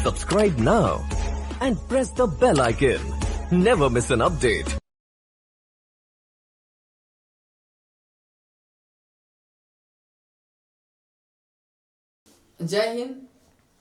Subscribe now and press the bell icon. Never miss an update. जय हिंद।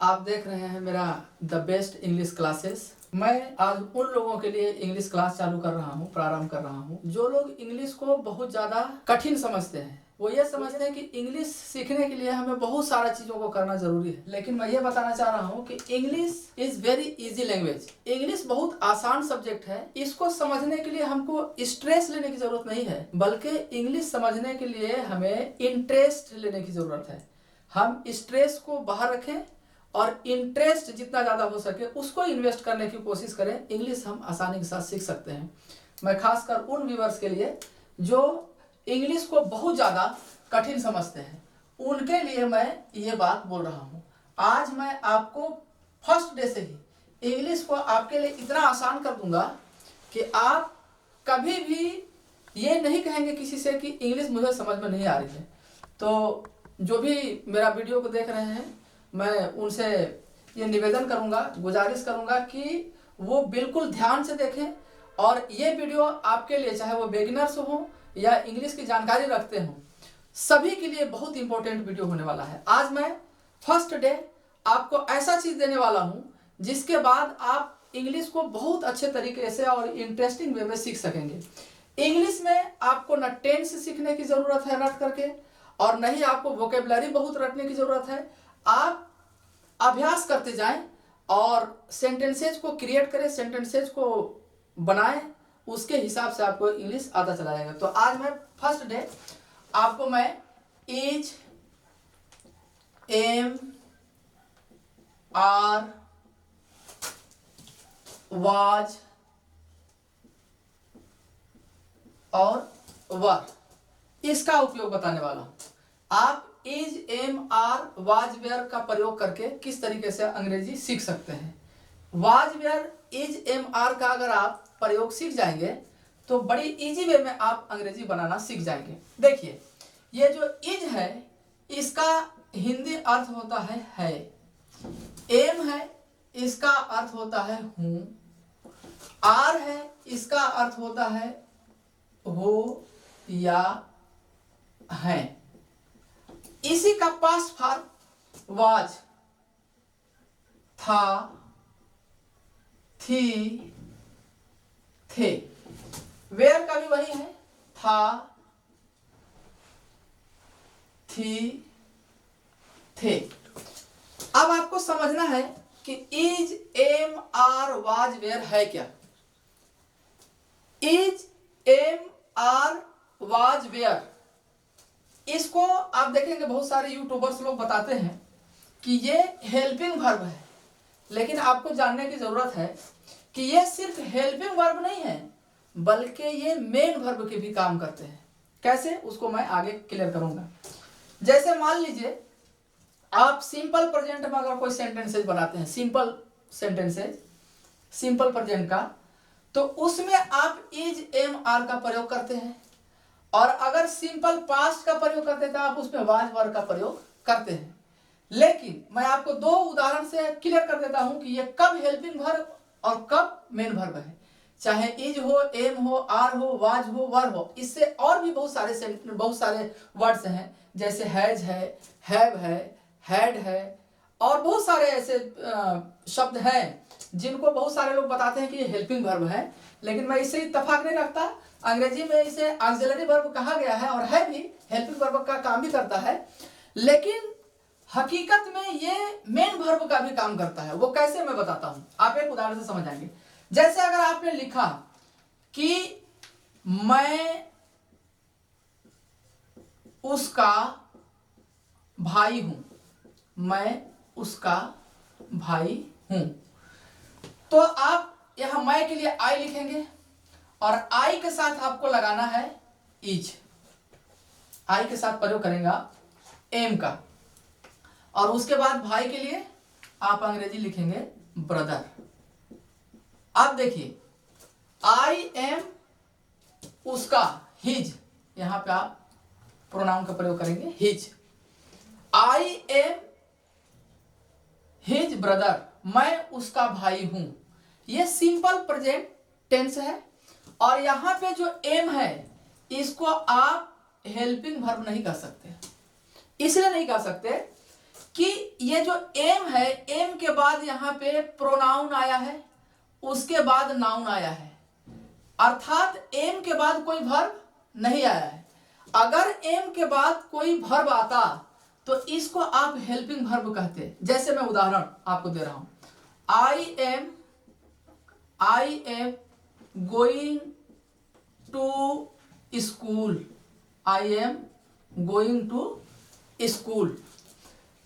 आप देख रहे हैं मेरा द बेस्ट इंग्लिश क्लासेस। मैं आज उन लोगों के लिए इंग्लिश क्लास चालू कर रहा हूँ, प्रारंभ कर रहा हूँ जो लोग इंग्लिश को बहुत ज़्यादा कठिन समझते हैं। वो ये समझते हैं कि इंग्लिश सीखने के लिए हमें बहुत सारा चीज़ों को करना जरूरी है, लेकिन मैं ये बताना चाह रहा हूँ कि English is very easy language. English बहुत आसान सब्जेक्ट है। इसको समझने के लिए हमको स्ट्रेस लेने की जरूरत नहीं है, बल्कि इंग्लिश समझने के लिए हमें इंटरेस्ट लेने की जरूरत है। हम स्ट्रेस को बाहर रखें और इंटरेस्ट जितना ज़्यादा हो सके उसको इन्वेस्ट करने की कोशिश करें। इंग्लिश हम आसानी के साथ सीख सकते हैं। मैं खासकर उन व्यूअर्स के लिए जो इंग्लिश को बहुत ज़्यादा कठिन समझते हैं, उनके लिए मैं ये बात बोल रहा हूँ। आज मैं आपको फर्स्ट डे से ही इंग्लिश को आपके लिए इतना आसान कर दूंगा कि आप कभी भी ये नहीं कहेंगे किसी से कि इंग्लिश मुझे समझ में नहीं आ रही है। तो जो भी मेरा वीडियो को देख रहे हैं, मैं उनसे ये निवेदन करूंगा, गुजारिश करूंगा कि वो बिल्कुल ध्यान से देखें और ये वीडियो आपके लिए, चाहे वो बिगिनर्स हो या इंग्लिश की जानकारी रखते हो, सभी के लिए बहुत इंपॉर्टेंट वीडियो होने वाला है। आज मैं फर्स्ट डे आपको ऐसा चीज़ देने वाला हूँ जिसके बाद आप इंग्लिश को बहुत अच्छे तरीके से और इंटरेस्टिंग वे में सीख सकेंगे। इंग्लिश में आपको न टेंस सीखने की ज़रूरत है रट करके, और नहीं आपको वोकेबलरी बहुत रटने की ज़रूरत है। आप अभ्यास करते जाएं और सेंटेंसेज को क्रिएट करें, सेंटेंसेज को बनाएं, उसके हिसाब से आपको इंग्लिश आता चला जाएगा। तो आज मैं फर्स्ट डे आपको मैं इज, एम, आर, वाज और वर, इसका उपयोग बताने वाला हूं। आप is, am, are, was, where का प्रयोग करके किस तरीके से अंग्रेजी सीख सकते हैं। Was, were, is, am, are का अगर आप प्रयोग सीख जाएंगे तो बड़ी इजी वे में आप अंग्रेजी बनाना सीख जाएंगे। देखिए, ये जो इज है इसका हिंदी अर्थ होता है। एम है, इसका अर्थ होता है हूं। आर है, इसका अर्थ होता है हो या है। इसी का पास्ट फॉर्म वाज, था, थी, थे। वेयर का भी वही है, था, थी, थे। अब आपको समझना है कि is, am, are, was, were है क्या। Is, am, are, was, were, इसको आप देखेंगे बहुत सारे यूट्यूबर्स लोग बताते हैं कि ये हेल्पिंग वर्ब है, लेकिन आपको जानने की जरूरत है कि ये सिर्फ हेल्पिंग वर्ब नहीं है, बल्कि ये मेन वर्ब के भी काम करते हैं। कैसे, उसको मैं आगे क्लियर करूंगा। जैसे मान लीजिए आप सिंपल प्रेजेंट में अगर कोई सेंटेंसेज बनाते हैं, सिंपल सेंटेंसेज, सिंपल प्रेजेंट का, तो उसमें आप इज, एम, आर का प्रयोग करते हैं, और अगर सिंपल पास्ट का प्रयोग करते हैं तो आप उसमें वाज, वर का प्रयोग करते हैं। लेकिन मैं आपको दो उदाहरण से क्लियर कर देता हूं कि ये कब हेल्पिंग वर्ब और कब मेन वर्ब है। चाहे इज हो, एम हो, आर हो, वाज हो, वर हो, इससे और भी बहुत सारे वर्ड्स हैं, जैसे हैज है, हैव है, हैड है, और बहुत सारे ऐसे शब्द हैं जिनको बहुत सारे लोग बताते हैं कि ये हेल्पिंग वर्ब है, लेकिन मैं इससे इत्तेफाक नहीं रखता। अंग्रेजी में इसे ऑक्सिलरी वर्ब कहा गया है और है भी, हेल्पिंग वर्ब का काम भी करता है, लेकिन हकीकत में ये मेन वर्ब का भी काम करता है। वो कैसे, मैं बताता हूं, आप एक उदाहरण से समझ आएंगे। जैसे अगर आपने लिखा कि मैं उसका भाई हूं, मैं उसका भाई हूं, तो आप यहां मैं के लिए आई लिखेंगे और आई के साथ आपको लगाना है इज। आई के साथ प्रयोग करेंगे एम का, और उसके बाद भाई के लिए आप अंग्रेजी लिखेंगे ब्रदर। अब देखिए, आई एम उसका, हिज, यहां पे आप प्रोनाउन का प्रयोग करेंगे his. I am his brother, मैं उसका भाई हूं। ये सिंपल प्रेजेंट टेंस है और यहां पे जो एम है इसको आप हेल्पिंग वर्ब नहीं कर सकते। इसलिए नहीं कर सकते कि ये जो एम है, एम के बाद यहां पे प्रोनाउन आया है, उसके बाद नाउन आया है, अर्थात एम के बाद कोई वर्ब नहीं आया है। अगर एम के बाद कोई वर्ब आता तो इसको आप हेल्पिंग वर्ब कहते। जैसे मैं उदाहरण आपको दे रहा हूं, I am going to school, I am going to school.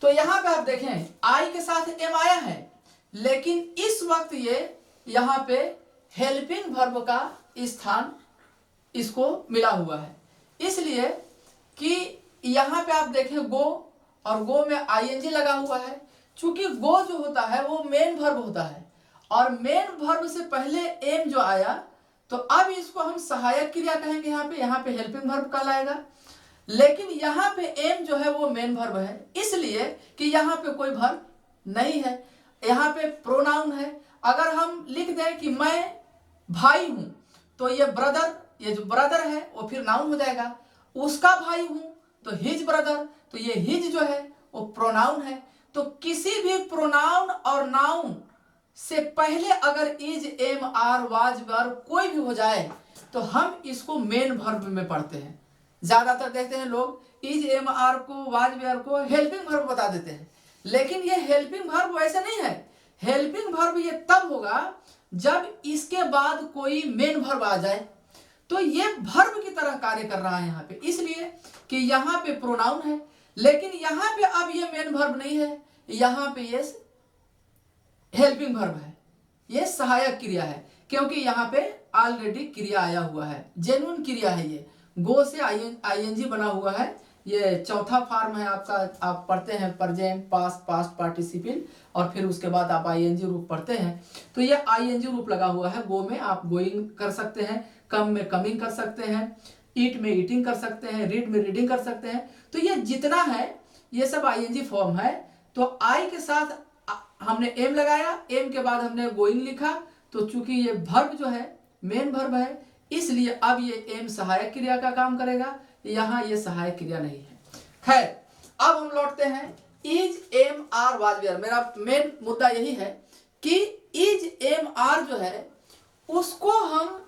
तो यहां पे आप देखें आई के साथ एम आया है, लेकिन इस वक्त ये यहां पे हेल्पिंग वर्ब का स्थान इसको मिला हुआ है, इसलिए कि यहां पे आप देखें गो, और गो में आईएनजी लगा हुआ है। चूंकि गो जो होता है वो मेन वर्ब होता है और मेन वर्ब से पहले एम जो आया तो अब इसको हम सहायक क्रिया कहेंगे। यहाँ पे हेल्पिंग वर्ब कहलाएगा, लेकिन यहाँ पे एम जो है वो मेन वर्ब है, इसलिए कि यहाँ पे कोई वर्ब नहीं है, यहाँ पे प्रोनाउन है। अगर हम लिख दें कि मैं भाई हूं तो ये ब्रदर, ये जो ब्रदर है वो फिर नाउन हो जाएगा। उसका भाई हूं तो हिज ब्रदर, तो ये हिज जो है वो प्रोनाउन है। तो किसी भी प्रोनाउन और नाउन से पहले अगर इज, एम, आर, वाज, वर कोई भी हो जाए तो हम इसको मेन वर्ब में पढ़ते हैं। ज्यादातर देखते हैं लोग इज, एम, आर को, वाज, वेयर को हेल्पिंग वर्ब बता देते हैं, लेकिन ये हेल्पिंग वर्ब वैसे नहीं है। हेल्पिंग वर्ब ये तब होगा जब इसके बाद कोई मेन वर्ब आ जाए, तो ये वर्ब की तरह कार्य कर रहा है यहाँ पे, इसलिए कि यहाँ पे प्रोनाउन है, लेकिन यहाँ पे अब ये मेन वर्ब नहीं है, यहाँ पे ये हेल्पिंग वर्ब है, ये सहायक क्रिया है, क्योंकि यहाँ पे ऑलरेडी क्रिया आया हुआ है, जेन्युइन क्रिया है। ये गो से आईएनजी बना हुआ है, ये चौथा फॉर्म है आपका। आप पढ़ते हैं प्रेजेंट, पास्ट, पास्ट पार्टिसिपल, और फिर उसके बाद आप आईएनजी रूप पढ़ते हैं, तो ये आईएनजी रूप लगा हुआ है। गो में आप गोइंग कर सकते हैं, कम में कमिंग कर सकते हैं, ईट में ईटिंग कर सकते हैं, रीड में रीडिंग कर सकते हैं। तो ये जितना है ये सब आईएनजी फॉर्म है। तो आई के साथ हमने एम लगाया, एम के बाद हमने गोइंग लिखा, तो चूंकि ये वर्ब जो है मेन वर्ब है, इसलिए अब ये एम सहायक क्रिया का काम करेगा, यहाँ ये सहायक क्रिया नहीं है। खैर, अब हम लौटते हैं is, am, are, was, were. मेरा मेन मुद्दा यही है कि इज, एम, आर जो है उसको हम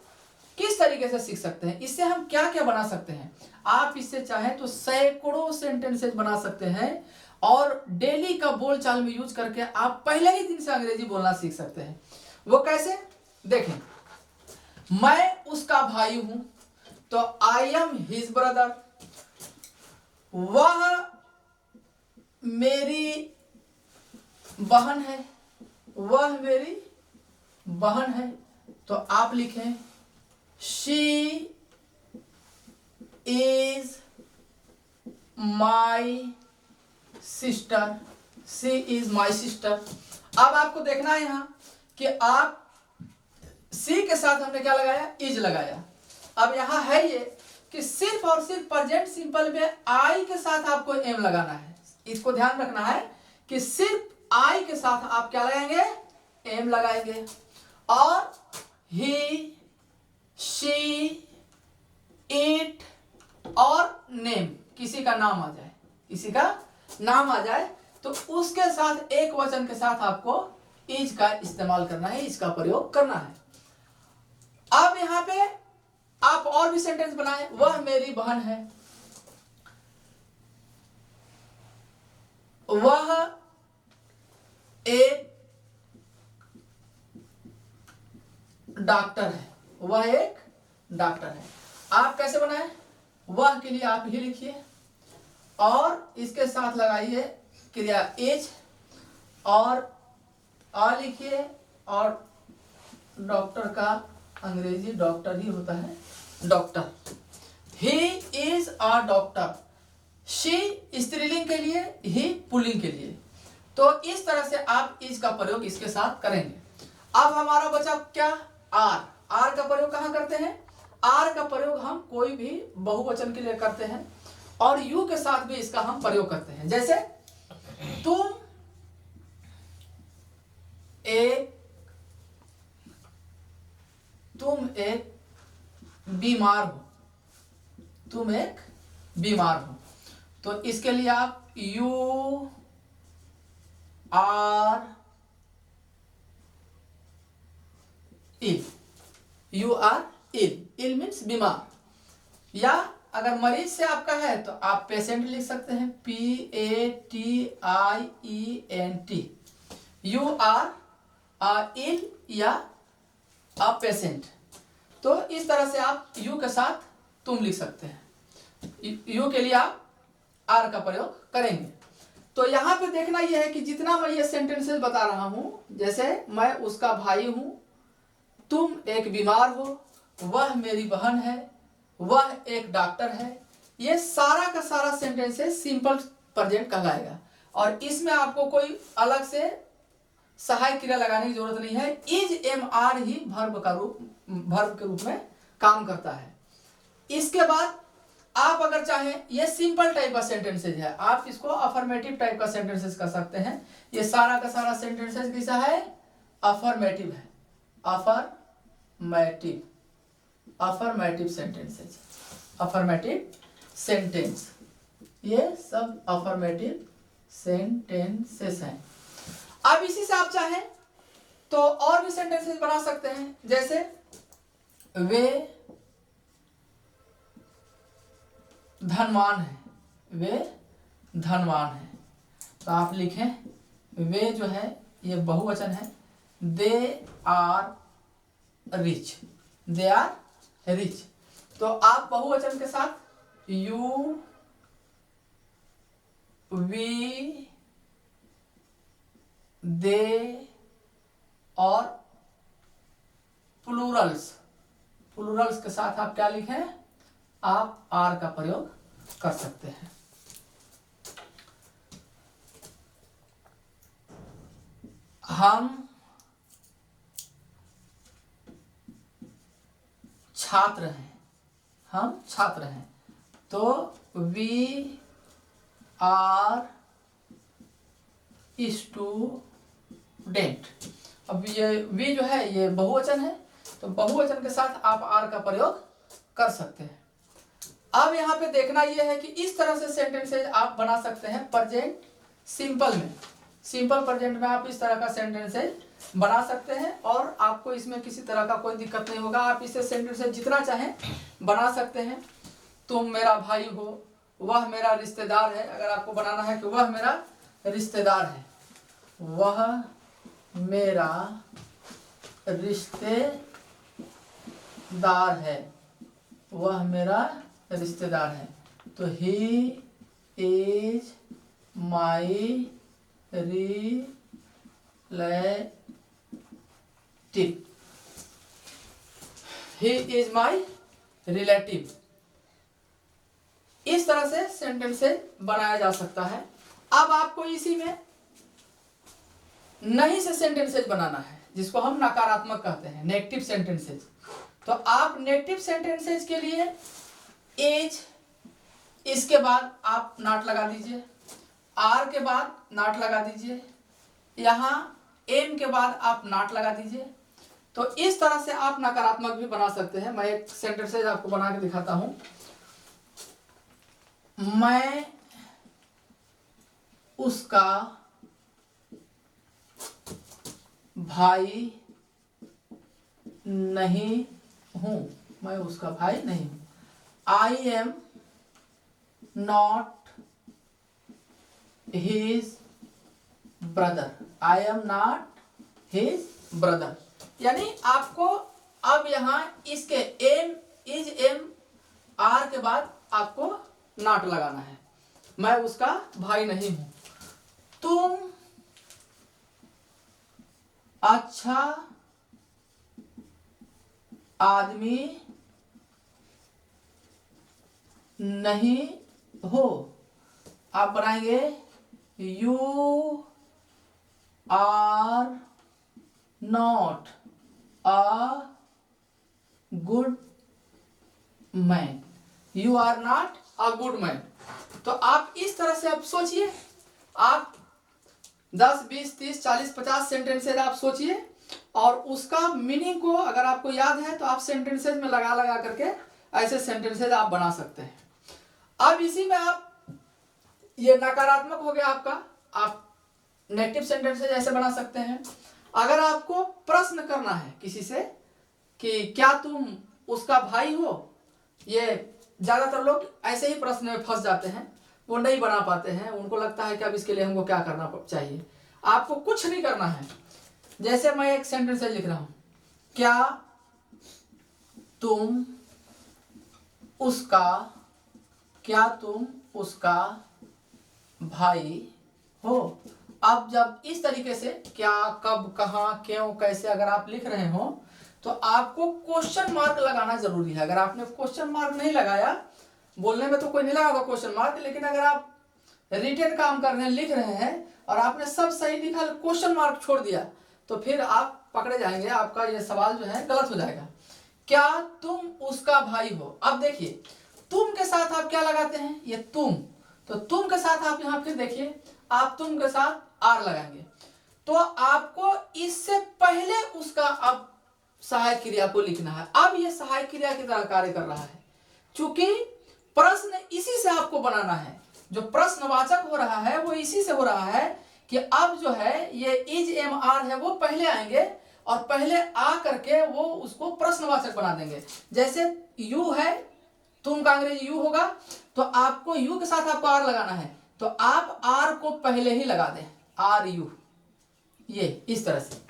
किस तरीके से सीख सकते हैं, इससे हम क्या क्या बना सकते हैं। आप इससे चाहें तो सैकड़ों सेंटेंसेज बना सकते हैं और डेली का बोलचाल में यूज करके आप पहले ही दिन से अंग्रेजी बोलना सीख सकते हैं। वो कैसे, देखें, मैं उसका भाई हूं तो आई एम हिज ब्रदर, वह मेरी बहन है, वह मेरी बहन है, तो आप लिखें she is my sister, she is my sister. अब आपको देखना है यहां कि आप सी के साथ हमने क्या लगाया, इज लगाया। अब यहां है ये कि सिर्फ और सिर्फ प्रेजेंट सिंपल में आई के साथ आपको एम लगाना है। इसको ध्यान रखना है कि सिर्फ आई के साथ आप क्या लगाएंगे, एम लगाएंगे। और ही, शी, इट और नेम, किसी का नाम आ जाए, किसी का नाम आ जाए तो उसके साथ एक वचन के साथ आपको इज का इस्तेमाल करना है, इसका प्रयोग करना है। अब यहां पे आप और भी सेंटेंस बनाएं, वह मेरी बहन है, वह एक डॉक्टर है, वह एक डॉक्टर है। आप कैसे बनाएं, वह के लिए आप ही लिखिए और इसके साथ लगाइए क्रिया एज और आ लिखिए, और डॉक्टर का अंग्रेजी डॉक्टर ही होता है, doctor. He is a doctor, she स्त्रीलिंग के लिए, ही पुल्लिंग के लिए। तो इस तरह से आप इज का प्रयोग इसके साथ करेंगे। अब हमारा बचा क्या, आर। आर का प्रयोग कहां करते हैं, आर का प्रयोग हम कोई भी बहुवचन के लिए करते हैं और यू के साथ भी इसका हम प्रयोग करते हैं। जैसे तुम तुम एक बीमार हो, तुम एक बीमार हो। तो इसके लिए आप you are ill, you are ill, ill means बीमार। या अगर मरीज से आपका है तो आप पेशेंट लिख सकते हैं, PATIENT, यू आर इल या अ पेशेंट। तो इस तरह से आप यू के साथ तुम लिख सकते हैं, यू के लिए आप आर का प्रयोग करेंगे। तो यहाँ पे देखना यह है कि जितना मैं ये सेंटेंसेस बता रहा हूँ, जैसे मैं उसका भाई हूँ, तुम एक बीमार हो, वह मेरी बहन है, वह एक डॉक्टर है, ये सारा का सारा सेंटेंसेस सिंपल प्रेजेंट कहलाएगा। और इसमें आपको कोई अलग से सहायक क्रिया लगाने की जरूरत नहीं है। इज एम आर ही वर्ब के रूप में काम करता है। इसके बाद आप अगर चाहें, ये सिंपल टाइप का सेंटेंसेज है, आप इसको अफर्मेटिव टाइप का सेंटेंसेस कर सकते हैं। ये सारा का सारा सेंटेंसेस कैसा है? अफर्मेटिव है, अफर्मेटिव सेंटेंसेस, अफर्मेटिव सेंटेंस, ये सब अफर्मेटिव सेंटेंसेस हैं। अब इसी से आप चाहें तो और भी सेंटेंसेस बना सकते हैं, जैसे वे धनवान है, वे धनवान है। तो आप लिखें, वे जो है ये बहुवचन है, they are rich, they are rich. तो आप बहुवचन के साथ यू वी दे और प्लूरल्स के साथ आप क्या लिखें? आप आर का प्रयोग कर सकते हैं। हम छात्र हैं, हम छात्र हैं, तो वी आर स्टूडेंट। अब ये वी जो है ये बहुवचन है, तो बहुवचन के साथ आप आर का प्रयोग कर सकते हैं। अब यहाँ पे देखना यह है कि इस तरह से सेंटेंसेज आप बना सकते हैं प्रेजेंट सिंपल में। सिंपल प्रेजेंट में आप इस तरह का सेंटेंसेज बना सकते हैं और आपको इसमें किसी तरह का कोई दिक्कत नहीं होगा। आप इसे सेंटेंसेज जितना चाहें बना सकते हैं। तुम मेरा भाई हो, वह मेरा रिश्तेदार है। अगर आपको बनाना है कि वह मेरा रिश्तेदार है, वह मेरा रिश्तेदार है, वह मेरा रिश्तेदार है, तो he is my relative, he is my relative. इस तरह से सेंटेंसेस बनाया जा सकता है। अब आपको इसी में नहीं से सेंटेंसेस बनाना है, जिसको हम नकारात्मक कहते हैं, नेगेटिव सेंटेंसेस। तो आप नेगेटिव सेंटेंसेस के लिए एज, इसके बाद आप नॉट लगा दीजिए, आर के बाद नॉट लगा दीजिए, यहाँ एम के बाद आप नॉट लगा दीजिए। तो इस तरह से आप नकारात्मक भी बना सकते हैं। मैं एक सेंटेंसेस आपको बना के दिखाता हूं। मैं उसका भाई नहीं हूं, मैं उसका भाई नहीं हूं। I am not his brother, I am not his brother. यानी आपको अब यहां इसके एम, इज एम, आर के बाद आपको नॉट लगाना है। मैं उसका भाई नहीं हूं। तुम अच्छा आदमी नहीं हो। आप बनाएंगे you are not a good man, you are not a good man. तो आप इस तरह से आप सोचिए, आप 10, 20, 30, 40, 50 सेंटेंसेज आप सोचिए और उसका मीनिंग को अगर आपको याद है तो आप सेंटेंसेज में लगा लगा करके ऐसे सेंटेंसेज आप बना सकते हैं। अब इसी में आप, ये नकारात्मक हो गया आपका, आप नेगेटिव सेंटेंसेज ऐसे बना सकते हैं। अगर आपको प्रश्न करना है किसी से कि क्या तुम उसका भाई हो, ये ज्यादातर लोग ऐसे ही प्रश्न में फंस जाते हैं, वो नहीं बना पाते हैं, उनको लगता है कि अब इसके लिए हमको क्या करना चाहिए। आपको कुछ नहीं करना है। जैसे मैं एक सेंटेंस लिख रहा हूं, क्या तुम उसका भाई हो। अब जब इस तरीके से क्या, कब, कहाँ, क्यों, कैसे अगर आप लिख रहे हो तो आपको क्वेश्चन मार्क लगाना जरूरी है। अगर आपने क्वेश्चन मार्क नहीं लगाया, बोलने में तो कोई नहीं लगाएगा क्वेश्चन मार्क, लेकिन अगर आप रिटेन काम कर रहे हैं, लिख रहे हैं और आपने सब सही लिखा, क्वेश्चन मार्क छोड़ दिया, तो फिर आप पकड़े जाएंगे, आपका ये सवाल जो है गलत हो जाएगा। क्या तुम उसका भाई हो। अब देखिए, तुम के साथ आप क्या लगाते हैं, ये तुम, तो तुम के साथ आप यहां फिर देखिए, आप तुम के साथ आर लगाएंगे, तो आपको इससे पहले उसका अब सहायक क्रिया को लिखना है। अब ये सहायक क्रिया की तरह कार्य कर रहा है, क्योंकि प्रश्न इसी से आपको बनाना है। जो प्रश्नवाचक हो रहा है वो इसी से हो रहा है कि अब जो है ये इज एम आर है वो पहले आएंगे और पहले आ करके वो उसको प्रश्नवाचक बना देंगे। जैसे यू है, तुम का अंग्रेजी यू होगा, तो आपको यू के साथ आपको आर लगाना है, तो आप आर को पहले ही लगा दें, आर यू, ये इस तरह से।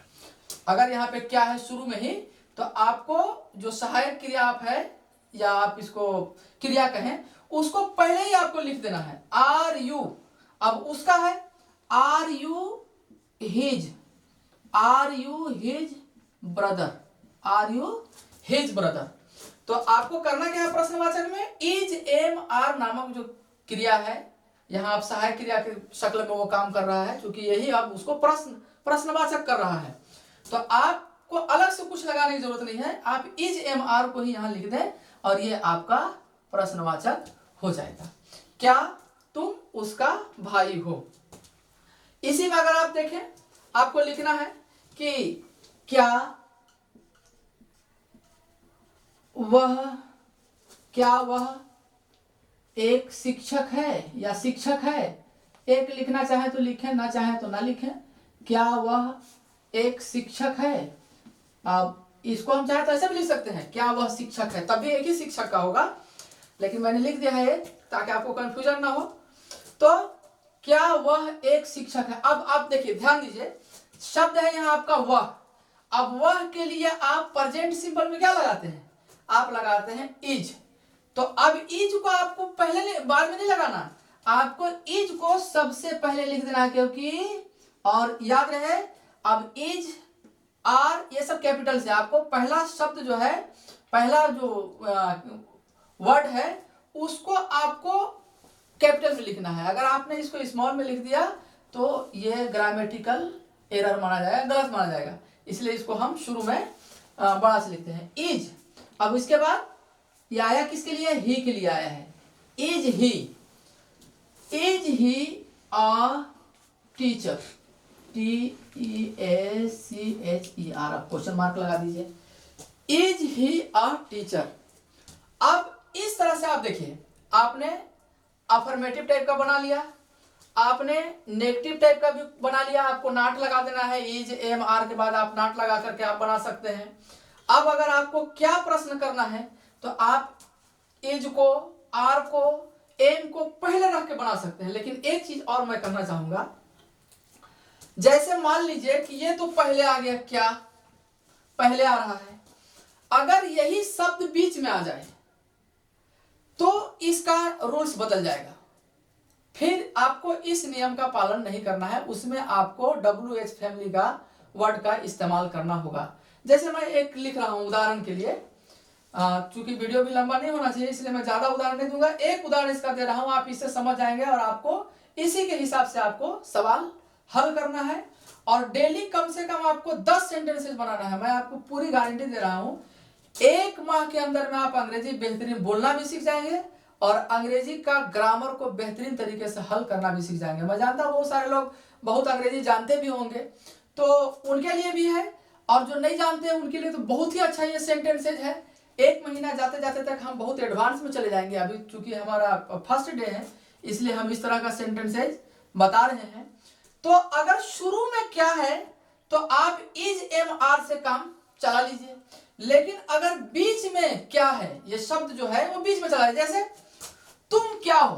अगर यहाँ पे क्या है शुरू में ही, तो आपको जो सहायक क्रिया आप है या आप इसको क्रिया कहें, उसको पहले ही आपको लिख देना है, आर यू। अब उसका है are you his brother, are you his brother. तो आपको करना क्या है प्रश्नवाचक में, इज एम आर नामक जो क्रिया है, यहाँ आप सहायक क्रिया के शक्ल में वो काम कर रहा है, क्योंकि यही अब उसको प्रश्नवाचक कर रहा है। तो आपको अलग से कुछ लगाने की जरूरत नहीं है, आप इज एम आर को ही यहां लिख दें और ये आपका प्रश्नवाचक हो जाएगा। क्या तुम उसका भाई हो। इसी में अगर आप देखें, आपको लिखना है कि क्या वह एक शिक्षक है या शिक्षक है। एक लिखना चाहे तो लिखें, ना चाहे तो ना लिखें। क्या वह एक शिक्षक है। अब इसको हम चाहे तो ऐसे भी लिख सकते हैं, क्या वह शिक्षक है, तब भी एक ही शिक्षक का होगा, लेकिन मैंने लिख दिया है ताकि आपको कंफ्यूजन ना हो। तो क्या वह एक शिक्षक है। अब आप देखिए, ध्यान दीजिए, शब्द है यहाँ आपका वह। अब वह के लिए आप प्रेजेंट सिंपल में क्या लगाते हैं, आप लगाते हैं इज। तो अब इज को आपको पहले बाद में नहीं लगाना, आपको इज को सबसे पहले लिख देना, क्योंकि और याद रहे अब इज आर ये सब कैपिटल से, आपको पहला शब्द जो है, पहला जो वर्ड है उसको आपको कैपिटल में लिखना है। अगर आपने इसको स्मॉल में लिख दिया तो ये ग्रामेटिकल एरर माना जाएगा, गलत माना जाएगा, इसलिए इसको हम शुरू में बड़ा से लिखते हैं इज। अब इसके बाद ये आया किसके लिए, ही के लिए आया है, is he a teacher, TEACHER, आप क्वेश्चन मार्क लगा दीजिए, इज ही अ टीचर। अब इस तरह से आप देखिए, आपने अफर्मेटिव टाइप का बना लिया, आपने नेगेटिव टाइप का भी बना लिया, आपको नॉट लगा देना है, इज एम आर के बाद आप नॉट लगा करके आप बना सकते हैं। अब अगर आपको क्या प्रश्न करना है तो आप इज को, आर को, एम को पहले रख के बना सकते हैं। लेकिन एक चीज और मैं करना चाहूंगा, जैसे मान लीजिए कि ये तो पहले आ गया, क्या पहले आ रहा है, अगर यही शब्द बीच में आ जाए तो इसका रूल्स बदल जाएगा, फिर आपको इस नियम का पालन नहीं करना है, उसमें आपको WH फैमिली का वर्ड का इस्तेमाल करना होगा। जैसे मैं एक लिख रहा हूं उदाहरण के लिए, चूंकि वीडियो भी लंबा नहीं होना चाहिए इसलिए मैं ज्यादा उदाहरण नहीं दूंगा, एक उदाहरण इसका दे रहा हूं, आप इससे समझ जाएंगे और आपको इसी के हिसाब से आपको सवाल हल करना है। और डेली कम से कम आपको 10 सेंटेंसेस बनाना है। मैं आपको पूरी गारंटी दे रहा हूं, 1 माह के अंदर में आप अंग्रेजी बेहतरीन बोलना भी सीख जाएंगे और अंग्रेजी का ग्रामर को बेहतरीन तरीके से हल करना भी सीख जाएंगे। मैं जानता हूँ बहुत सारे लोग बहुत अंग्रेजी जानते भी होंगे, तो उनके लिए भी है, और जो नहीं जानते हैं उनके लिए तो बहुत ही अच्छा ये सेंटेंसेज है। एक महीना जाते जाते तक हम बहुत एडवांस में चले जाएंगे। अभी चूंकि हमारा फर्स्ट डे है, इसलिए हम इस तरह का सेंटेंसेज बता रहे हैं। तो अगर शुरू में क्या है तो आप इज एम आर से काम चला लीजिए, लेकिन अगर बीच में क्या है, ये शब्द जो है वो बीच में चला लीजिए। जैसे तुम क्या हो,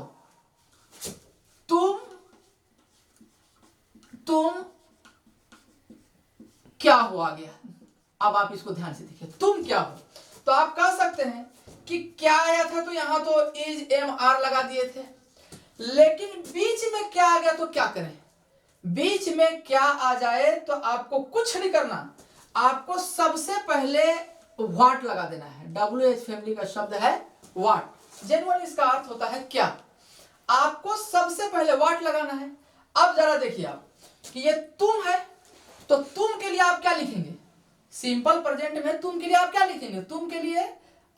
तुम क्या हो आ गया। अब आप इसको ध्यान से देखिए, तुम क्या हो, तो आप कह सकते हैं कि क्या आया था तो यहां तो इज एम आर लगा दिए थे, लेकिन बीच में क्या आ गया तो क्या करें। बीच में क्या आ जाए तो आपको कुछ नहीं करना, आपको सबसे पहले व्हाट लगा देना है। WH फैमिली का शब्द है व्हाट, जेन्युइन इसका अर्थ होता है क्या। आपको सबसे पहले व्हाट लगाना है। अब जरा देखिए आप कि ये तुम है, तो तुम के लिए आप क्या लिखेंगे। सिंपल प्रेजेंट में तुम के लिए आप क्या लिखेंगे, तुम के लिए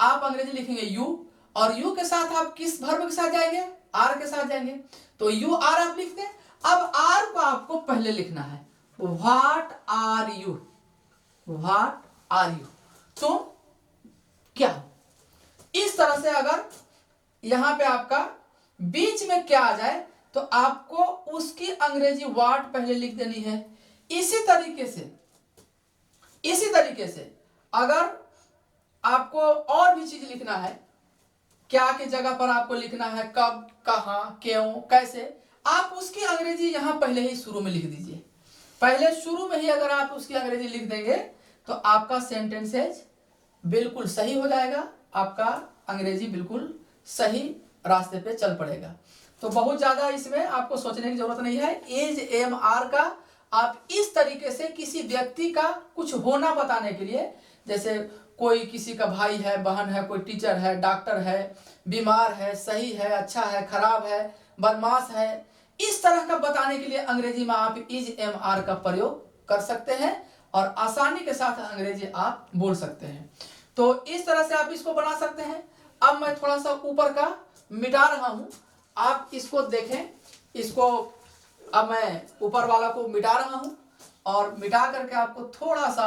आप अंग्रेजी लिखेंगे यू, और यू के साथ आप किस वर्ब के साथ जाएंगे, आर के साथ जाएंगे, तो यू आर आप लिखते हैं। अब आर को आपको पहले लिखना है, what are you, what are you, तुम क्या हो। इस तरह से अगर यहां पे आपका बीच में क्या आ जाए तो आपको उसकी अंग्रेजी व्हाट पहले लिख देनी है। इसी तरीके से अगर आपको और भी चीज लिखना है, क्या की जगह पर आपको लिखना है कब, कहां, क्यों, कैसे, आप उसकी अंग्रेजी यहां पहले ही शुरू में लिख दीजिए। पहले शुरू में ही अगर आप उसकी अंग्रेजी लिख देंगे तो आपका सेंटेंसेज बिल्कुल सही हो जाएगा, आपका अंग्रेजी बिल्कुल सही रास्ते पे चल पड़ेगा। तो बहुत ज्यादा इसमें आपको सोचने की जरूरत नहीं है। इज एम आर का आप इस तरीके से किसी व्यक्ति का कुछ होना बताने के लिए, जैसे कोई किसी का भाई है, बहन है, कोई टीचर है, डॉक्टर है, बीमार है, सही है, अच्छा है, खराब है, बदमाश है, इस तरह का बताने के लिए अंग्रेजी में आप इज एम आर का प्रयोग कर सकते हैं और आसानी के साथ अंग्रेजी आप बोल सकते हैं। तो इस तरह से आप इसको बना सकते हैं। अब मैं थोड़ा सा ऊपर का मिटा रहा हूं, आप इसको देखें। इसको अब मैं ऊपर वाला को मिटा रहा हूं और मिटा करके आपको थोड़ा सा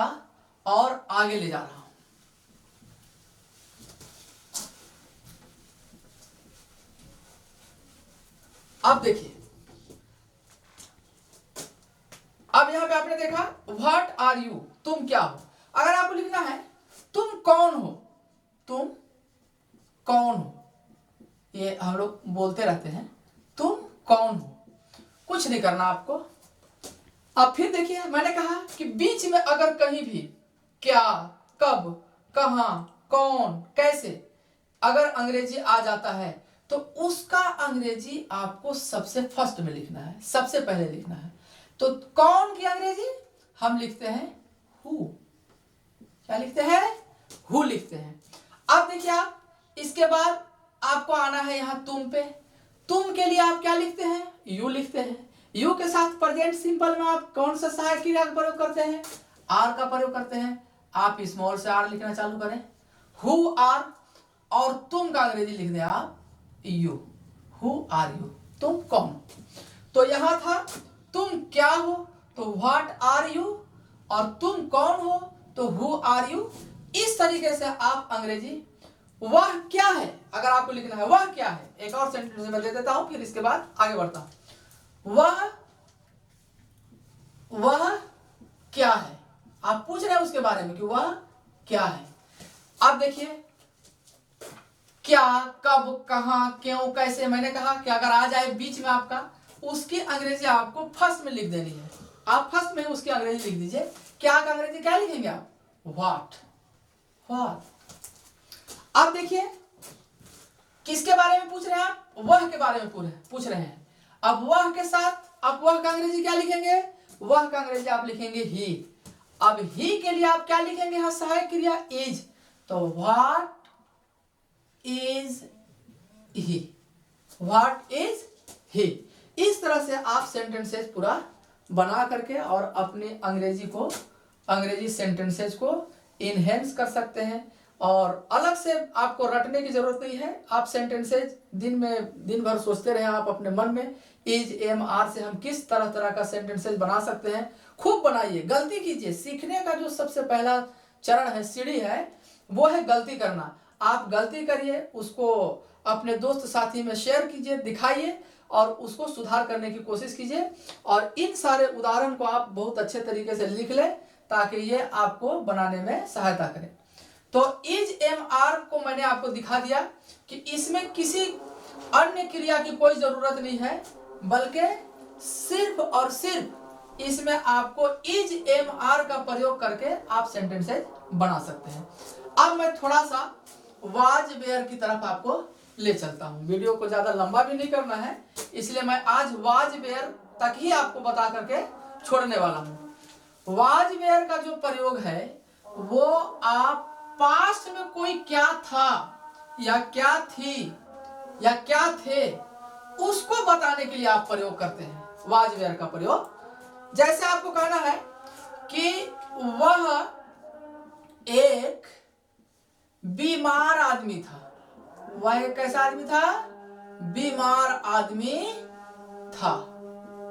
और आगे ले जा रहा हूं। अब देखिए, अब यहां पे आपने देखा व्हाट आर यू, तुम क्या हो। अगर आपको लिखना है तुम कौन हो, तुम कौन हो, ये हम लोग बोलते रहते हैं, तुम कौन हो, कुछ नहीं करना आपको। अब फिर देखिए, मैंने कहा कि बीच में अगर कहीं भी क्या, कब, कहां, कौन, कैसे अगर अंग्रेजी आ जाता है तो उसका अंग्रेजी आपको सबसे फर्स्ट में लिखना है, सबसे पहले लिखना है। तो कौन की अंग्रेजी हम लिखते हैं हु, क्या लिखते हैं, हु लिखते हैं। अब देखिए आप, इसके बाद आपको आना है यहां तुम पे। तुम के लिए आप क्या लिखते हैं, यू लिखते हैं। यू के साथ प्रेजेंट सिंपल में आप कौन सा सहायक क्रिया का प्रयोग करते हैं, आर का प्रयोग करते हैं। आप स्मॉल से आर लिखना चालू करें, हु आर, और तुम का अंग्रेजी लिख दें आप यू, हु आर यू, तुम कौन। तो यहां था तुम क्या हो तो व्हाट आर यू, और तुम कौन हो तो हु आर यू। इस तरीके से आप अंग्रेजी वह क्या है अगर आपको लिखना है, वह क्या है। एक और सेंटेंस में दे देता हूं, फिर इसके बाद आगे बढ़ता हूं। वह क्या है, आप पूछ रहे हैं उसके बारे में कि वह क्या है। अब देखिए, क्या, कब, कहां, क्यों, कैसे, मैंने कहा कि अगर आ जाए बीच में आपका, उसकी अंग्रेजी आपको फर्स्ट में लिख देनी है। आप फर्स्ट में उसकी अंग्रेजी लिख दीजिए। क्या का अंग्रेजी क्या लिखेंगे आप, व्हाट, व्हाट। अब देखिए, किसके बारे में पूछ रहे हैं आप, वह के बारे में पूछ रहे हैं। अब वह के साथ आप वह का अंग्रेजी क्या लिखेंगे, वह का अंग्रेजी आप लिखेंगे ही। अब ही के लिए आप क्या लिखेंगे, यहां सहायक क्रिया इज, तो what is he, what is he. इस तरह से आप सेंटेंसेस पूरा बना करके और अपने अंग्रेजी सेंटेंसेस को इनहेंस कर सकते हैं, और अलग से आपको रटने की जरूरत नहीं है। आप सेंटेंसेज दिन भर सोचते रहे आप अपने मन में, इज एम आर से हम किस तरह तरह का सेंटेंसेज बना सकते हैं। खूब बनाइए, गलती कीजिए। सीखने का जो सबसे पहला चरण है, सीढ़ी है, वो है गलती करना। आप गलती करिए, उसको अपने दोस्त साथी में शेयर कीजिए, दिखाइए और उसको सुधार करने की कोशिश कीजिए। और इन सारे उदाहरण को आप बहुत अच्छे तरीके से लिख लें ताकि ये आपको बनाने में सहायता करे। तो इज एम आर को मैंने आपको दिखा दिया कि इसमें किसी अन्य क्रिया की कोई जरूरत नहीं है, बल्कि सिर्फ और सिर्फ इसमें आपको इज एम आर का प्रयोग करके आप सेंटेंसेज बना सकते हैं। अब मैं थोड़ा सा वाज वेयर की तरफ आपको ले चलता हूं। वीडियो को ज्यादा लंबा भी नहीं करना है, इसलिए मैं आज वाज वेयर तक ही आपको बता करके छोड़ने वाला हूं। वाज वेयर का जो प्रयोग है वो आप पास्ट में कोई क्या था या क्या थी या क्या थे उसको बताने के लिए आप प्रयोग करते हैं वाज वेयर का प्रयोग। जैसे आपको कहना है कि वह एक बीमार आदमी था। वह एक कैसा आदमी था? बीमार आदमी था।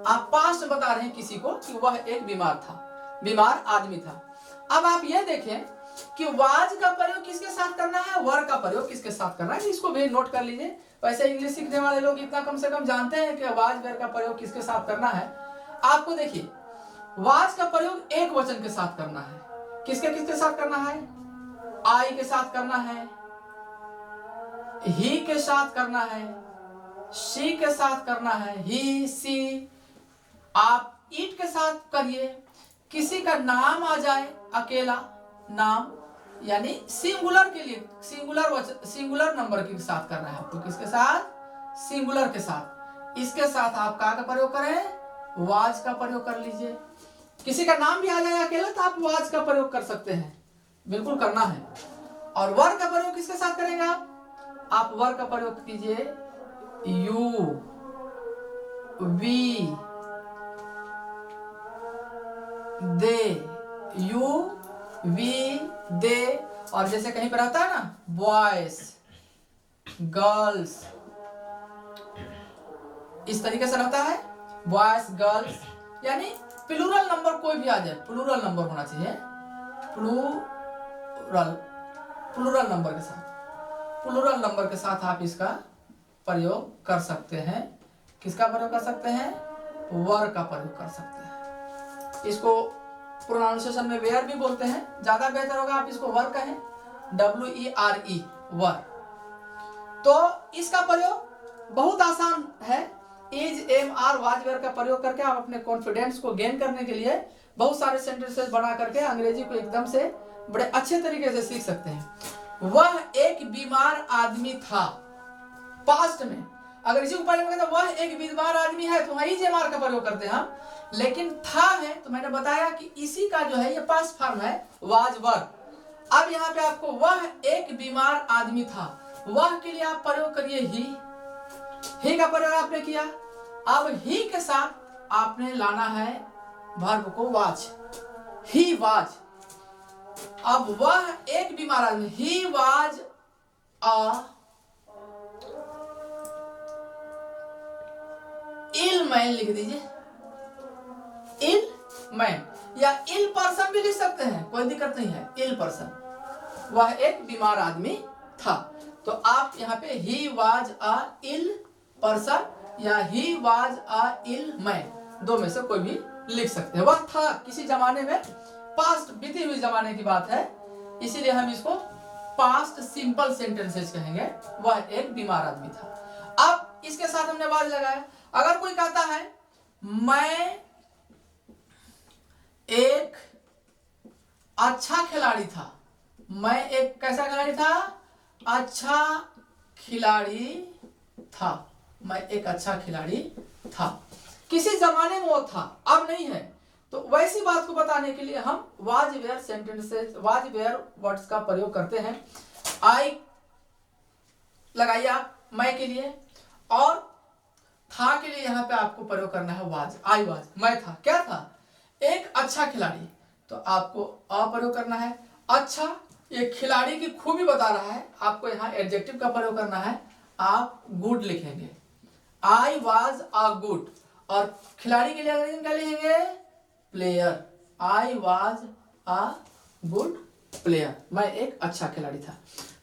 आप पास्ट में बता रहे हैं किसी को कि वह एक बीमार था, बीमार आदमी था। अब आप यह देखें कि वाज का प्रयोग किसके साथ करना है, वर का प्रयोग किसके साथ करना है, इसको भी नोट कर लीजिए। वैसे इंग्लिश सीखने वाले लोग इतना कम से कम जानते हैं कि वाज वेयर का प्रयोग किसके साथ करना है। आपको देखिए, वाज का प्रयोग एक वचन के साथ करना है। किसके किसके साथ करना है? आई के साथ करना है, ही के साथ करना है, शी के साथ करना है, ही सी। आप इट के साथ करिए। किसी का नाम आ जाए, अकेला नाम, यानी सिंगुलर के लिए सिंगुलर नंबर के साथ करना है आपको। किसके साथ? सिंगुलर के साथ। इसके साथ आप का प्रयोग करें? वाज का प्रयोग कर लीजिए। किसी का नाम भी आ जाए अकेला तो आप वाज का प्रयोग कर सकते हैं, बिल्कुल करना है। और वर का प्रयोग किसके साथ करेंगे आप वर का प्रयोग कीजिए। You, we, they, you, we, they. और जैसे कहीं पर आता है ना, बॉयज, गर्ल्स, इस तरीके से रहता है, बॉयज, गर्ल्स। यानी प्लूरल नंबर कोई भी आ जाए, प्लूरल नंबर होना चाहिए, प्लूरल नंबर के साथ, प्लूरल नंबर के साथ आप इसका प्रयोग कर सकते हैं। किसका प्रयोग कर सकते हैं? वर का प्रयोग कर सकते हैं। इसको प्रोनाउंसिएशन में वेयर भी बोलते हैं, ज्यादा बेहतर होगा आप इसको वर कहें, WERE, वर। तो इसका प्रयोग बहुत आसान है। Is am are was where का प्रयोग करके आप अपने कॉन्फिडेंस को गेन करने के लिए बहुत सारे सेंटेंसेस बना करके अंग्रेजी को एकदम से बड़े अच्छे तरीके से सीख सकते हैं। वह एक बीमार आदमी था। पास्ट में अगर इसी ऊपर वह एक बीमार आदमी है तो वही जेमार का प्रयोग करते हैं हम। लेकिन था है तो मैंने बताया कि इसी का जो है ये पास्ट फॉर्म है, वाज वर। अब यहाँ पे आपको वह एक बीमार आदमी था, वह के लिए आप प्रयोग करिए ही का प्रयोग आपने किया। अब ही के साथ आपने लाना है वर्ब को वाज, ही वाज। अब वह एक बीमार आदमी, he was a ill man लिख दीजिए, इल मैन, या इल पर्सन भी लिख सकते हैं, कोई दिक्कत नहीं है, इल पर्सन। वह एक बीमार आदमी था। तो आप यहाँ पे he was a ill person या he was a ill man, दो में से कोई भी लिख सकते हैं। वह था किसी जमाने में, पास्ट बीती हुई जमाने की बात है, इसीलिए हम इसको पास्ट सिंपल सेंटेंसेस कहेंगे। वह एक बीमार आदमी था। अब इसके साथ हमने वाज लगाया। अगर कोई कहता है मैं एक अच्छा खिलाड़ी था, मैं एक कैसा खिलाड़ी था? अच्छा खिलाड़ी था, मैं एक अच्छा खिलाड़ी था। किसी जमाने में वो था, अब नहीं है। तो वैसी बात को बताने के लिए हम was were sentences, was were words का प्रयोग करते हैं। आई लगाइए आप मैं के लिए, और था के लिए यहाँ पे आपको प्रयोग करना है वाज। आई वाज, मैं था, क्या था? एक अच्छा खिलाड़ी। तो आपको अ प्रयोग करना है। अच्छा ये खिलाड़ी की खूबी बता रहा है। आपको यहाँ एडजेक्टिव का प्रयोग करना है। आप गुड लिखेंगे, आई वॉज अ गुड, और खिलाड़ी के लिए अगर क्या लिखेंगे, player, I was a good player, मैं एक अच्छा खिलाड़ी था।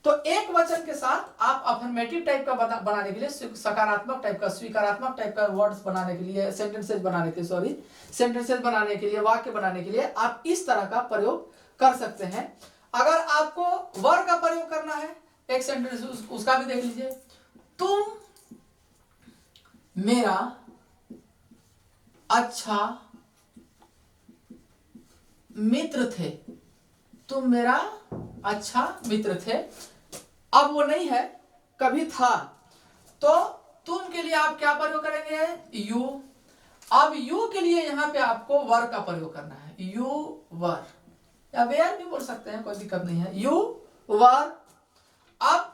तो एक वचन के साथ आप अफर्मेटिव टाइप का बनाने के लिए, सकारात्मक टाइप का, स्वीकारात्मक टाइप का वर्ड्स बनाने के लिए, सेंटेंसेस बनाने के सेंटेंसेस बनाने के लिए, वाक्य बनाने के लिए आप इस तरह का प्रयोग कर सकते हैं। अगर आपको वर का प्रयोग करना है, एक सेंटेंस उसका भी देख लीजिए। तुम मेरा अच्छा मित्र थे, तुम मेरा अच्छा मित्र थे। अब वो नहीं है, कभी था, तो तुम के लिए आप क्या प्रयोग करेंगे, यू। अब यू के लिए यहां पे आपको वर का प्रयोग करना है, यू वर, या वेयर भी बोल सकते हैं, कोई दिक्कत नहीं है, यू वर। अब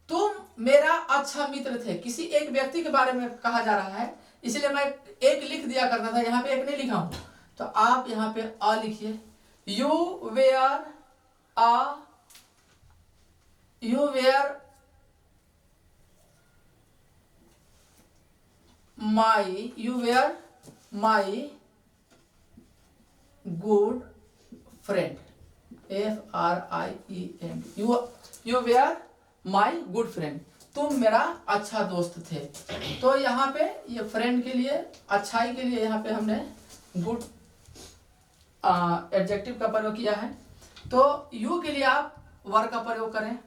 तुम मेरा अच्छा मित्र थे, किसी एक व्यक्ति के बारे में कहा जा रहा है, इसलिए मैं एक लिख दिया करता था, यहां पे एक नहीं लिखा हूं, तो आप यहां पे अ लिखिए। You were a, you were my, you were my good friend, FRIEND, you were my good friend, तुम मेरा अच्छा दोस्त थे। तो यहाँ पे ये फ्रेंड के लिए, अच्छाई के लिए यहाँ पे हमने गुड एडजेक्टिव का प्रयोग किया है। तो यू के लिए आप वर का प्रयोग करें।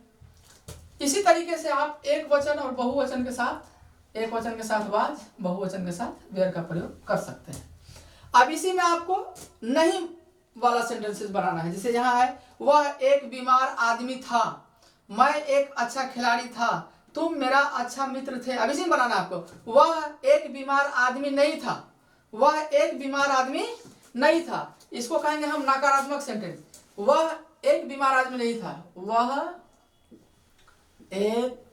इसी तरीके से आप एक वचन और बहुवचन के साथ, एक वचन के साथ वाज, बहुवचन के साथ वेयर का प्रयोग कर सकते हैं। अब इसी में आपको नहीं वाला सेंटेंसेस बनाना है। जैसे यहाँ है, वह एक बीमार आदमी था, मैं एक अच्छा खिलाड़ी था, तुम मेरा अच्छा मित्र थे। अब इसी में बनाना आपको, वह एक बीमार आदमी नहीं था, वह एक बीमार आदमी नहीं था। इसको कहेंगे हम नकारात्मक सेंटेंस। वह एक बीमार आदमी नहीं था, वह एक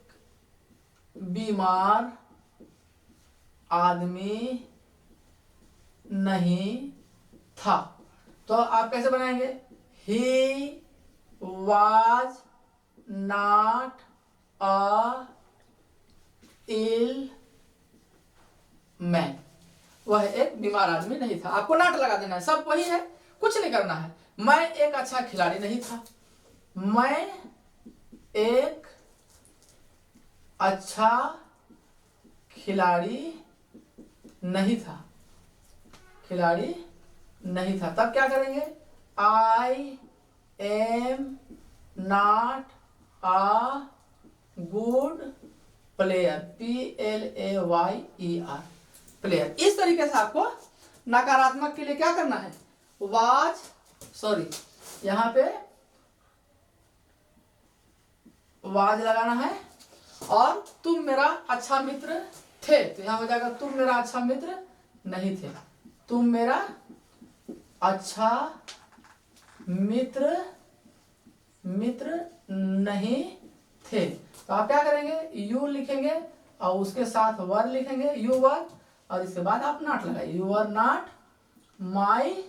बीमार आदमी नहीं था। तो आप कैसे बनाएंगे, he was not a ill man, वह एक बीमार आदमी नहीं था। आपको नॉट लगा देना है, सब वही है, कुछ नहीं करना है। मैं एक अच्छा खिलाड़ी नहीं था, मैं एक अच्छा खिलाड़ी नहीं था, खिलाड़ी नहीं था। तब क्या करेंगे, I am not a good player, PLAYER, player. इस तरीके से आपको नकारात्मक के लिए क्या करना है, वाज, सॉरी यहां पे वाज लगाना है, और तुम मेरा अच्छा मित्र थे, तो यहां हो जाएगा तुम मेरा अच्छा मित्र नहीं थे, तुम मेरा अच्छा मित्र नहीं थे। तो आप क्या करेंगे, यू लिखेंगे और उसके साथ वर लिखेंगे, यू वर, और इसके बाद आप नॉट लगाइए, you are not my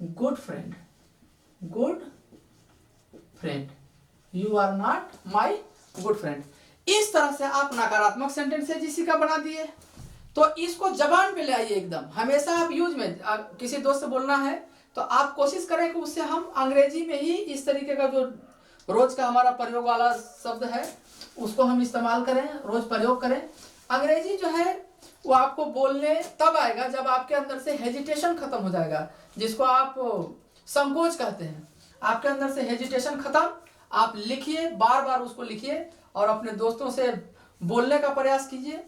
good friend, good friend, you are not my good friend. इस तरह से आप नकारात्मक सेंटेंसेस इसी का बना दिए। तो इसको जबान पे ले आइए एकदम। हमेशा आप यूज में, किसी दोस्त से बोलना है तो आप कोशिश करें कि उससे हम अंग्रेजी में ही इस तरीके का जो रोज का हमारा प्रयोग वाला शब्द है उसको हम इस्तेमाल करें, रोज प्रयोग करें। अंग्रेजी जो है वो आपको बोलने तब आएगा जब आपके अंदर से हेजिटेशन खत्म हो जाएगा, जिसको आप संकोच कहते हैं। आपके अंदर से हेजिटेशन खत्म, आप लिखिए, बार बार उसको लिखिए और अपने दोस्तों से बोलने का प्रयास कीजिए।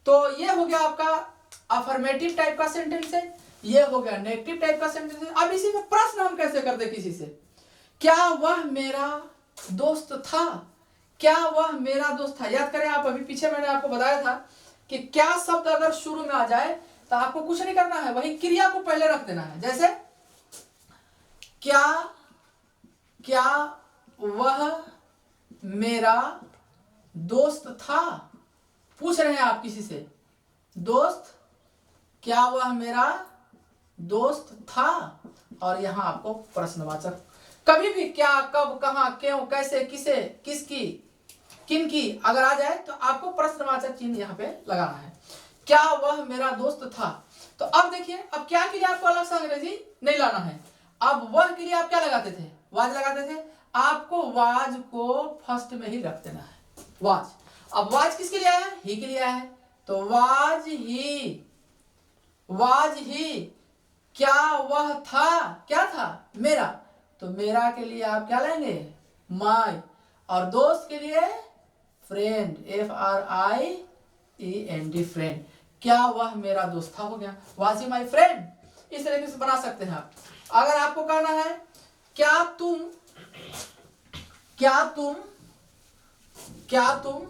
तो ये हो गया आपका अफर्मेटिव टाइप का सेंटेंस है, ये हो गया नेगेटिव टाइप का सेंटेंस है। अब इसी में प्रश्न हम कैसे करते किसी से, क्या वह मेरा दोस्त था, क्या वह मेरा दोस्त था। याद करें आप, अभी पीछे मैंने आपको बताया था कि क्या शब्द अगर शुरू में आ जाए तो आपको कुछ नहीं करना है, वही क्रिया को पहले रख देना है। जैसे क्या वह मेरा दोस्त था, पूछ रहे हैं आप किसी से, दोस्त, क्या वह मेरा दोस्त था, और यहां आपको प्रश्नवाचक कभी भी क्या, कब, कहाँ, क्यों, कैसे, किसे, किसकी, किनकी अगर आ जाए तो आपको प्रश्नवाचक चिन्ह यहाँ पे लगाना है। क्या वह मेरा दोस्त था, तो अब देखिए, अब क्या के लिए आपको अलग से अंग्रेजी नहीं लाना है। अब वह के लिए आप क्या लगाते थे, वाज लगाते थे। आपको वाज को फर्स्ट में ही रख देना है, वाज। अब वाज किसके लिए आया है, ही के लिए आया है, तो वाज ही, वाज ही। क्या वह था, क्या था, मेरा, तो मेरा के लिए आप क्या लेंगे, माय। और दोस्त के लिए फ्रेंड, FRIEND, फ्रेंड। क्या वह मेरा दोस्त था, हो गया, वाज ही माय फ्रेंड। इस तरीके से बना सकते हैं आप। अगर आपको कहना है क्या तुम, क्या तुम, क्या तुम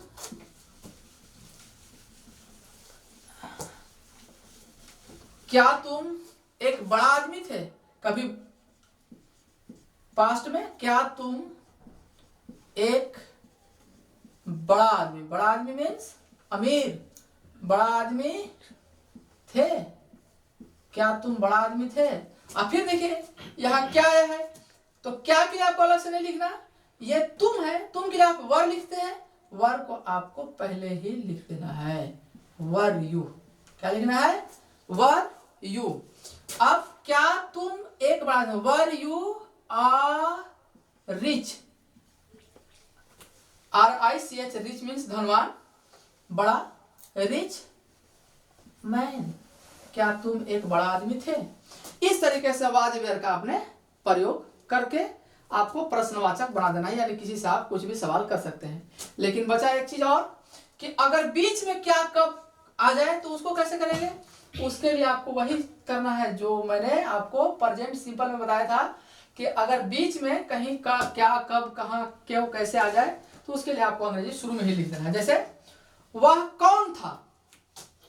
क्या तुम एक बड़ा आदमी थे कभी पास्ट में, क्या तुम एक बड़ा आदमी, बड़ा आदमी मीन्स अमीर, बड़ा आदमी थे, क्या तुम बड़ा आदमी थे। अब फिर देखिए यहाँ क्या आया है, तो क्या के लिए आपको अलग से नहीं लिखना, ये तुम है, तुम के लिए आप वर लिखते हैं, वर को आपको पहले ही लिख देना है, वर यू। क्या लिखना है, वर यू। अब क्या तुम एक बड़ा, were you are rich, RICH, rich means धनवान, बड़ा, रिच मैन, क्या तुम एक बड़ा आदमी थे। इस तरीके से वाज वेयर का आपने प्रयोग करके आपको प्रश्नवाचक बना देना है, यानी किसी से आप कुछ भी सवाल कर सकते हैं। लेकिन बचा एक चीज और कि अगर बीच में क्या कब आ जाए तो उसको कैसे करेंगे, उसके लिए आपको वही करना है जो मैंने आपको प्रेजेंट सिंपल में बताया था कि अगर बीच में कहीं का क्या, कब, कहाँ, क्यों, कैसे आ जाए तो उसके लिए आपको अंग्रेजी शुरू में ही लिख देना है। जैसे वह कौन था,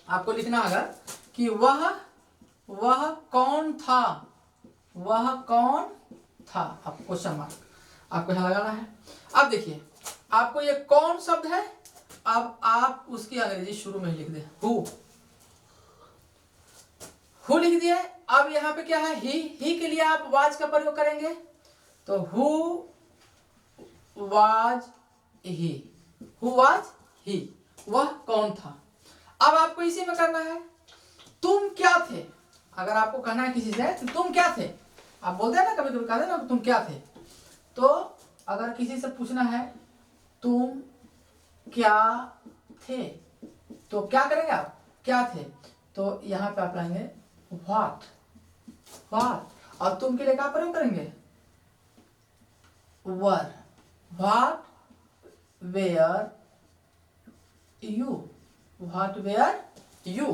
आपको लिखना अगर कि वह कौन था, वह कौन था, आप क्वेश्चन मार्क आपको यहां लगाना है। अब देखिए आपको ये कौन शब्द है, अब आप उसकी अंग्रेजी शुरू में ही लिख दें, हु लिख दिए। अब यहाँ पे क्या है, ही के लिए आप वाज का प्रयोग करेंगे, तो who was he, who was he, वह कौन था। अब आपको इसी में करना है, तुम क्या थे। अगर आपको कहना है किसी से तुम क्या थे, आप बोलते हैं ना कभी कभी कहते हैं ना तुम क्या थे, तो अगर किसी से पूछना है तुम क्या थे, तो क्या करेंगे आप, क्या थे, तो यहाँ पे आप लाएंगे व्हाट, व्हाट। और तुम के लिए क्या प्रयोग करेंगे, were, what were you, what were you,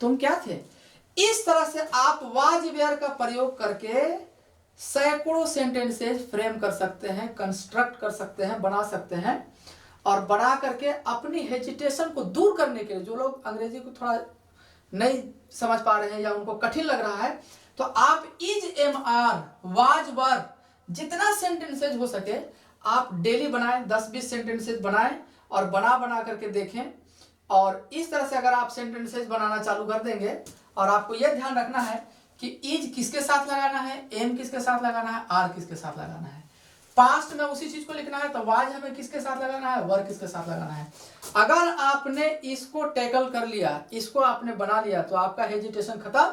तुम क्या थे। इस तरह से आप वाज वेयर का प्रयोग करके सैकड़ों सेंटेंसेस फ्रेम कर सकते हैं, कंस्ट्रक्ट कर सकते हैं, बना सकते हैं। और बना करके अपनी हेजिटेशन को दूर करने के लिए, जो लोग अंग्रेजी को थोड़ा नहीं समझ पा रहे हैं या उनको कठिन लग रहा है, तो आप इज MR वाज वर जितना सेंटेंसेज हो सके आप डेली बनाएं, 10-20 सेंटेंसेज बनाएं और बना करके देखें। और इस तरह से अगर आप सेंटेंसेज बनाना चालू कर देंगे, और आपको यह ध्यान रखना है कि इज किसके साथ लगाना है, एम किसके साथ लगाना है, आर किसके साथ लगाना है। पास्ट में उसी चीज को लिखना है, तो वाज हमें किसके साथ लगाना है, वर किसके साथ लगाना है। अगर आपने इसको टैकल कर लिया, इसको आपने बना लिया, तो आपका हेजिटेशन खत्म।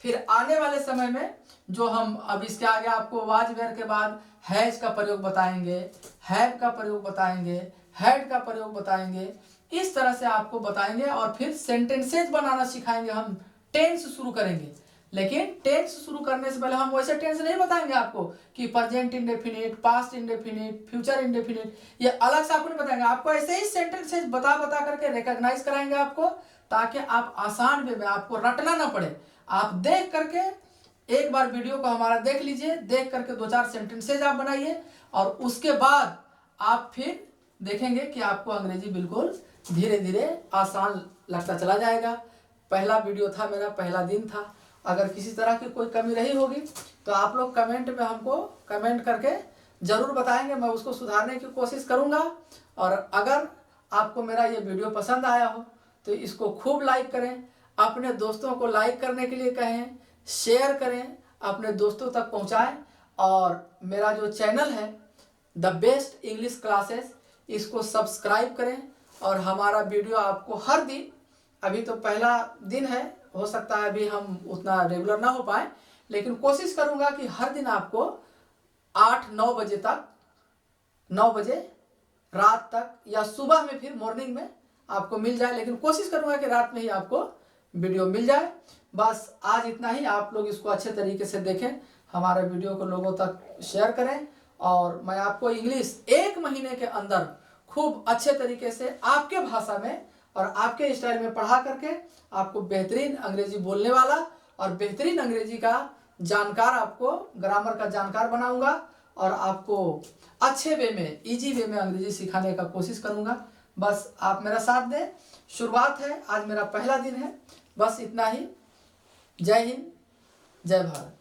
फिर आने वाले समय में जो हम अब इसके आगे आपको वाज वेयर के बाद हैज का प्रयोग बताएंगे, हैव का प्रयोग बताएंगे, हैड का प्रयोग बताएंगे, इस तरह से आपको बताएंगे। और फिर सेंटेंसेज बनाना सिखाएंगे, हम टेंस शुरू करेंगे। लेकिन टेंस शुरू करने से पहले हम वैसे टेंस नहीं बताएंगे आपको कि present indefinite, past indefinite, future indefinite, ये अलग से आपको नहीं बताएंगे। आपको ऐसे ही सेंटेंसेज बता करके रिकॉग्नाइज कराएंगे आपको, ताकि आप आसान वे में, आपको रटना ना पड़े। आप देख करके एक बार वीडियो को हमारा देख लीजिए, देख करके 2-4 सेंटेंसेज आप बनाइए, और उसके बाद आप फिर देखेंगे कि आपको अंग्रेजी बिल्कुल धीरे धीरे आसान लगता चला जाएगा। पहला वीडियो था मेरा, पहला दिन था। अगर किसी तरह की कोई कमी रही होगी तो आप लोग कमेंट में हमको कमेंट करके ज़रूर बताएंगे, मैं उसको सुधारने की कोशिश करूँगा। और अगर आपको मेरा ये वीडियो पसंद आया हो तो इसको खूब लाइक करें, अपने दोस्तों को लाइक करने के लिए कहें, शेयर करें, अपने दोस्तों तक पहुँचाएँ। और मेरा जो चैनल है द बेस्ट इंग्लिश क्लासेस, इसको सब्सक्राइब करें और हमारा वीडियो आपको हर दिन, अभी तो पहला दिन है, हो सकता है अभी हम उतना रेगुलर ना हो पाए, लेकिन कोशिश करूंगा कि हर दिन आपको 8-9 बजे तक, 9 बजे रात तक या सुबह में फिर मॉर्निंग में आपको मिल जाए, लेकिन कोशिश करूंगा कि रात में ही आपको वीडियो मिल जाए। बस आज इतना ही। आप लोग इसको अच्छे तरीके से देखें, हमारे वीडियो को लोगों तक शेयर करें और मैं आपको इंग्लिश 1 महीने के अंदर खूब अच्छे तरीके से आपके भाषा में और आपके स्टाइल में पढ़ा करके आपको बेहतरीन अंग्रेजी बोलने वाला और बेहतरीन अंग्रेजी का जानकार, आपको ग्रामर का जानकार बनाऊंगा और आपको अच्छे वे में, इजी वे में अंग्रेजी सिखाने का कोशिश करूंगा। बस आप मेरा साथ दें। शुरुआत है, आज मेरा पहला दिन है। बस इतना ही। जय हिंद, जय भारत।